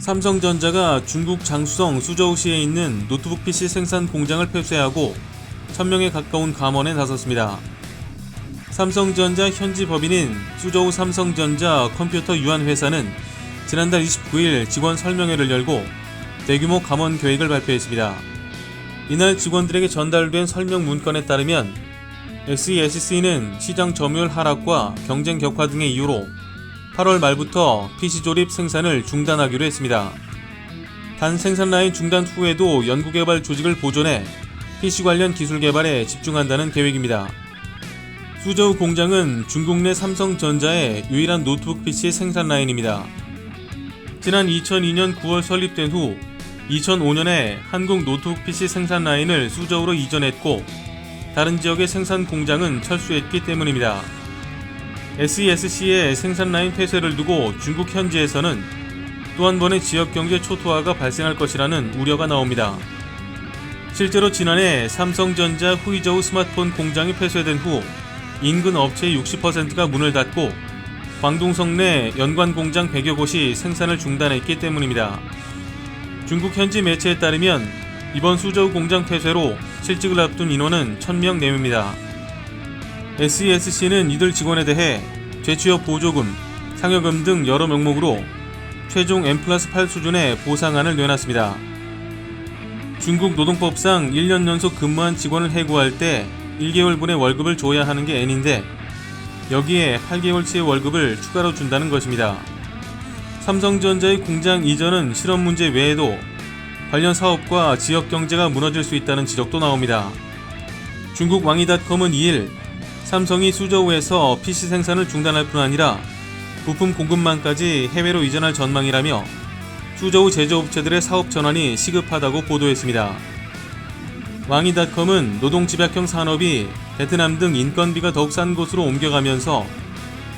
삼성전자가 중국 장수성 수저우시에 있는 노트북 PC 생산 공장을 폐쇄하고 1000명에 가까운 감원에 나섰습니다. 삼성전자 현지 법인인 수저우 삼성전자 컴퓨터 유한회사는 지난달 29일 직원 설명회를 열고 대규모 감원 계획을 발표했습니다. 이날 직원들에게 전달된 설명 문건에 따르면 SESC는 시장 점유율 하락과 경쟁 격화 등의 이유로 8월 말부터 PC 조립 생산을 중단하기로 했습니다. 단 생산 라인 중단 후에도 연구개발 조직을 보존해 PC 관련 기술 개발에 집중한다는 계획입니다. 수저우 공장은 중국 내 삼성전자의 유일한 노트북 PC 생산 라인입니다. 지난 2002년 9월 설립된 후 2005년에 한국 노트북 PC 생산 라인을 수저우로 이전했고 다른 지역의 생산 공장은 철수했기 때문입니다. SESC의 생산 라인 폐쇄를 두고 중국 현지에서는 또 한 번의 지역경제 초토화가 발생할 것이라는 우려가 나옵니다. 실제로 지난해 삼성전자 후이저우 스마트폰 공장이 폐쇄된 후 인근 업체의 60%가 문을 닫고 광둥성 내 연관 공장 100여 곳이 생산을 중단했기 때문입니다. 중국 현지 매체에 따르면 이번 수저우 공장 폐쇄로 실직을 앞둔 인원은 1000명 내외입니다. SESC는 이들 직원에 대해 재취업 보조금, 상여금 등 여러 명목으로 최종 N+8 수준의 보상안을 내놨습니다. 중국 노동법상 1년 연속 근무한 직원을 해고할 때 1개월분의 월급을 줘야 하는 게 N인데 여기에 8개월치의 월급을 추가로 준다는 것입니다. 삼성전자의 공장 이전은 실업 문제 외에도 관련 사업과 지역 경제가 무너질 수 있다는 지적도 나옵니다. 중국 왕이닷컴은 2일 삼성이 수저우에서 PC 생산을 중단할 뿐 아니라 부품 공급망까지 해외로 이전할 전망이라며 수저우 제조업체들의 사업 전환이 시급하다고 보도했습니다. 왕이닷컴은 노동집약형 산업이 베트남 등 인건비가 더욱 싼 곳으로 옮겨가면서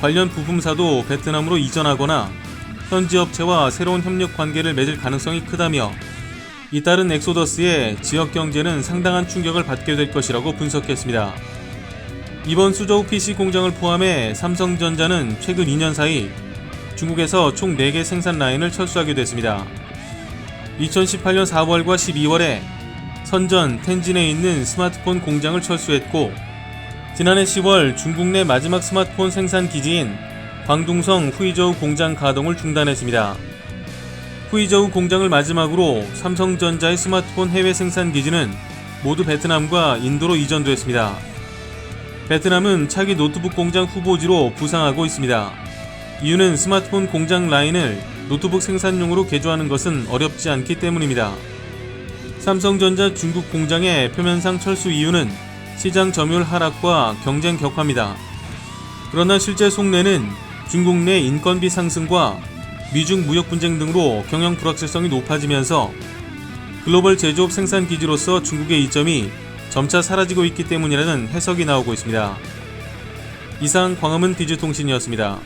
관련 부품사도 베트남으로 이전하거나 현지 업체와 새로운 협력 관계를 맺을 가능성이 크다며 이따른 엑소더스에 지역 경제는 상당한 충격을 받게 될 것이라고 분석했습니다. 이번 수저우 PC 공장을 포함해 삼성전자는 최근 2년 사이 중국에서 총 4개 생산 라인을 철수하게 됐습니다. 2018년 4월과 12월에 선전, 텐진에 있는 스마트폰 공장을 철수했고 지난해 10월 중국 내 마지막 스마트폰 생산 기지인 광둥성 후이저우 공장 가동을 중단했습니다. 후이저우 공장을 마지막으로 삼성전자의 스마트폰 해외 생산 기지는 모두 베트남과 인도로 이전됐습니다. 베트남은 차기 노트북 공장 후보지로 부상하고 있습니다. 이유는 스마트폰 공장 라인을 노트북 생산용으로 개조하는 것은 어렵지 않기 때문입니다. 삼성전자 중국 공장의 표면상 철수 이유는 시장 점유율 하락과 경쟁 격화입니다. 그러나 실제 속내는 중국 내 인건비 상승과 미중 무역 분쟁 등으로 경영 불확실성이 높아지면서 글로벌 제조업 생산 기지로서 중국의 이점이 점차 사라지고 있기 때문이라는 해석이 나오고 있습니다. 이상 광화문 디지통신이었습니다.